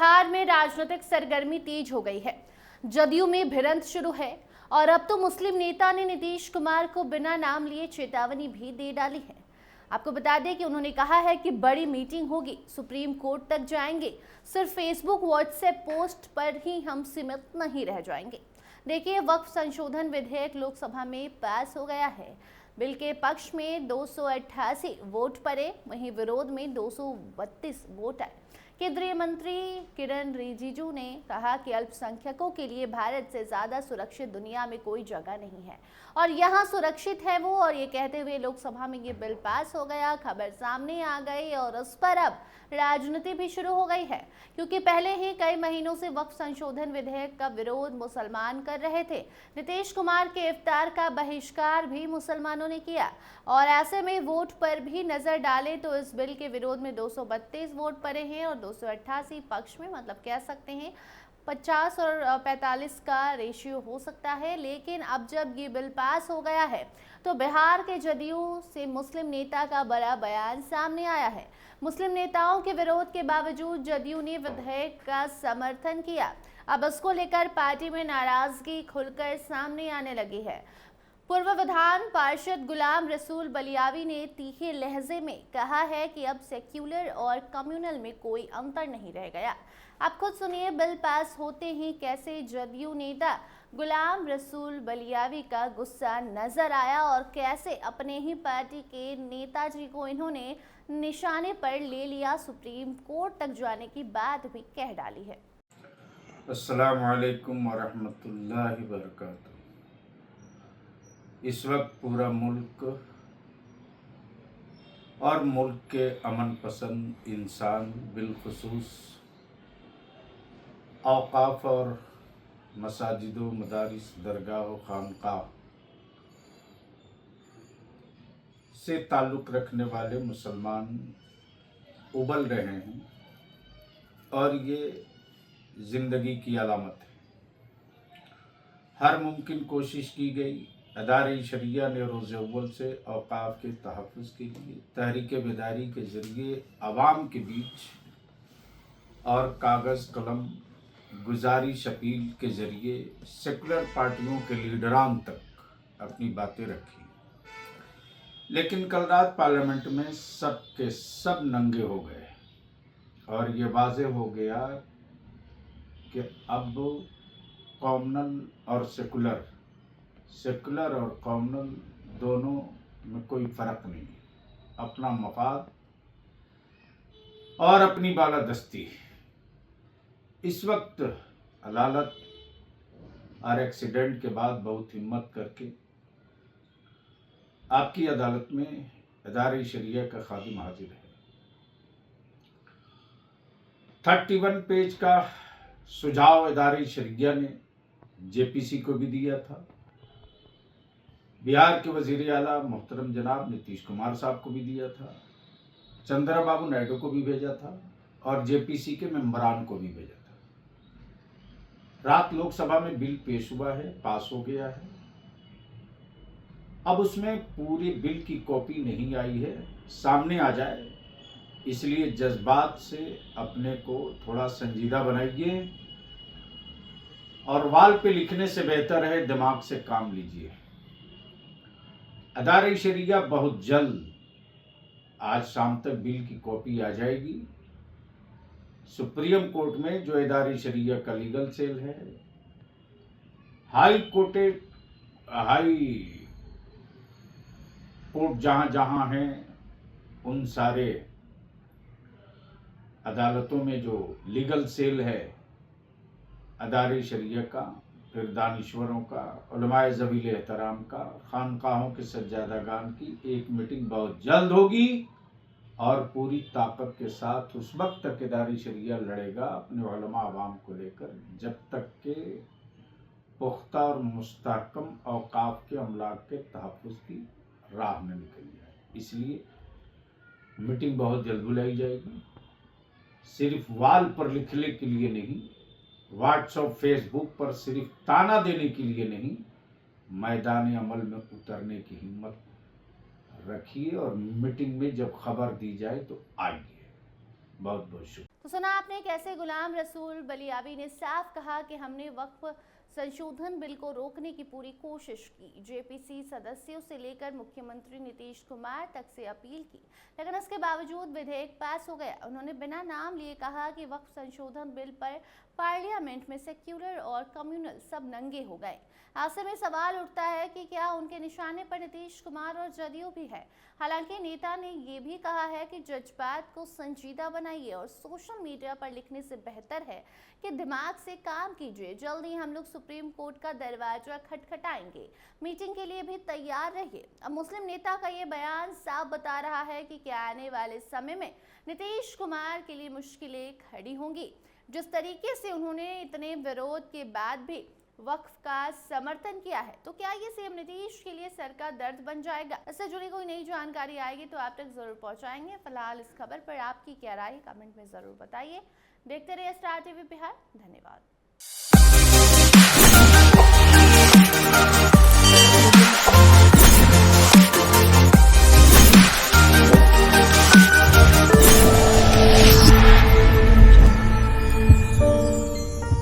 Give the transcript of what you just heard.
बिहार में राजनीतिक सरगर्मी तेज हो गई है। जदयू में भिड़ंत शुरू है और अब तो मुस्लिम नेता ने नीतीश कुमार को बिना नाम लिए चेतावनी भी दे डाली है। आपको बता दें कि उन्होंने कहा है कि बड़ी मीटिंग होगी, सुप्रीम कोर्ट तक जाएंगे, सिर्फ फेसबुक व्हाट्सएप पोस्ट पर ही हम सीमित नहीं रह जाएंगे। देखिए, वक्फ संशोधन विधेयक लोकसभा में पास हो गया है। बिल के पक्ष में 288 वोट पड़े, वहीं विरोध में 232 वोट आए। केंद्रीय मंत्री किरण रिजिजू ने कहा कि अल्पसंख्यकों के लिए भारत से ज्यादा सुरक्षित दुनिया में कोई जगह नहीं है और यहाँ सुरक्षित है वो। और ये कहते हुए लोकसभा में ये बिल पास हो गया, खबर सामने आ गई और उस पर अब राजनीति भी शुरू हो गई है, क्योंकि पहले ही कई महीनों से वक्फ संशोधन विधेयक का विरोध मुसलमान कर रहे थे। नीतीश कुमार के इफ्तार का बहिष्कार भी मुसलमानों ने किया और ऐसे में वोट पर भी नजर डाले तो इस बिल के विरोध में 232 वोट पड़े हैं और 288 पक्ष में, मतलब कह सकते हैं 50 और 45 का रेशियो हो सकता है। लेकिन अब जब ये बिल पास हो गया है तो बिहार के जदयू से मुस्लिम नेता का बड़ा बयान सामने आया है। मुस्लिम नेताओं के विरोध के बावजूद जदयू ने विधेयक का समर्थन किया। अब इसको लेकर पार्टी में नाराजगी खुलकर सामने आने लगी है। पूर्व विधान पार्षद गुलाम रसूल बलियावी ने तीखे लहजे में कहा है कि अब सेक्युलर और कम्युनल में कोई अंतर नहीं रह गया। आप खुद सुनिए, बिल पास होते ही कैसे जदयू नेता गुलाम रसूल बलियावी का गुस्सा नजर आया और कैसे अपने ही पार्टी के नेताजी को इन्होंने निशाने पर ले लिया। सुप्रीम कोर्ट तक जाने की बात भी कह डाली है। अस्सलामु अलैकुम वरहमतुल्लाहि वबरकातुहू। इस वक्त पूरा मुल्क और मुल्क के अमन पसंद इंसान, बिलखुसूस औकाफ और मसाजिदों, मदारिस, दरगाह, खानकाह से ताल्लुक़ रखने वाले मुसलमान उबल रहे हैं और ये ज़िंदगी की अलामत है। हर मुमकिन कोशिश की गई। अदारे शरिया ने रोज़ अव्वल से औकाफ के तहफ़्फ़ुज़ के लिए तहरीक बेदारी के ज़रिए आवाम के बीच और कागज़ कलम गुजारिश अपील के ज़रिए सेकुलर पार्टियों के लीडरान तक अपनी बातें रखी। लेकिन कल रात पार्लियामेंट में सब के सब नंगे हो गए और ये वाज़े हो गया कि अब कॉमनल और सेकुलर और कॉमनल दोनों में कोई फ़र्क नहीं है। अपना मफाद और अपनी बालादस्ती। इस वक्त अदालत और एक्सीडेंट के बाद बहुत हिम्मत करके आपकी अदालत में अदारे शरिया का खादिम हाजिर है। 31 पेज का सुझाव अदारे शरिया ने जेपीसी को भी दिया था, बिहार के वजीर आला मोहतरम जनाब नीतीश कुमार साहब को भी दिया था, चंद्रबाबू नायडू को भी भेजा था और जेपीसी के मेंबरान को भी भेजा था। रात लोकसभा में बिल पेश हुआ है, पास हो गया है। अब उसमें पूरी बिल की कॉपी नहीं आई है, सामने आ जाए, इसलिए जज्बात से अपने को थोड़ा संजीदा बनाइए और वाल पे लिखने से बेहतर है दिमाग से काम लीजिए। अदारे शरिया बहुत जल्द, आज शाम तक बिल की कॉपी आ जाएगी। सुप्रीम कोर्ट में जो अदारे शरिया का लीगल सेल है, हाई कोर्ट जहां जहां हैं, उन सारे अदालतों में जो लीगल सेल है अदारे शरिया का, फिर दानिश्वरों का, उलमाए ज़वील एहतराम का, खानकाहों के सज्जादागान की एक मीटिंग बहुत जल्द होगी और पूरी ताकत के साथ उस वक्त तक अदारे शरिया लड़ेगा अपने उलमा अवाम को लेकर, जब तक के पुख्ता और मुस्तहकम औकाफ के अमलाक के तहफ़्फ़ुज़ की राह में निकल जाए। इसलिए मीटिंग बहुत जल्द बुलाई जाएगी। सिर्फ वाल पर लिखने के लिए नहीं, व्हाट्सएप फेसबुक पर सिर्फ ताना देने के लिए नहीं, मैदान अमल में उतरने की हिम्मत रखिए और मीटिंग में जब खबर दी जाए तो आइए। बहुत बहुत शुक्रिया। तो सुना आपने कैसे गुलाम रसूल बलियावी ने साफ कहा कि हमने वक्फ संशोधन बिल को रोकने की पूरी कोशिश की। जेपीसी सदस्यों से लेकर मुख्यमंत्री नीतीश कुमार तक से अपील की, लेकिन इसके बावजूद विधेयक पास हो गया। उन्होंने बिना नाम लिए कहा कि वक्फ संशोधन बिल पर पार्लियामेंट में सेक्युलर और कम्युनल सब नंगे हो गए। ऐसे में सवाल उठता है कि क्या उनके निशाने पर नीतीश कुमार और जदयू भी है। हालांकि नेता ने ये भी कहा है कि जज्बात को संजीदा बनाइए और सोशल मीडिया पर लिखने से बेहतर है कि दिमाग से काम कीजिए। जल्दी हम लोग सुप्रीम कोर्ट का दरवाजा खटखटाएंगे, मीटिंग के लिए भी तैयार रहिए। अब मुस्लिम नेता का ये बयान साफ बता रहा है कि क्या आने वाले समय में नीतीश कुमार के लिए मुश्किलें खड़ी होंगी। जिस तरीके से उन्होंने इतने विरोध के बाद भी वक्फ का समर्थन किया है, तो क्या ये सीएम नीतीश के लिए सर का दर्द बन जाएगा? इससे जुड़ी कोई नई जानकारी आएगी तो आप तक जरूर पहुंचाएंगे। फिलहाल इस खबर पर आपकी क्या राय है, कमेंट में जरूर बताइए। देखते रहिए स्टार टीवी बिहार। धन्यवाद।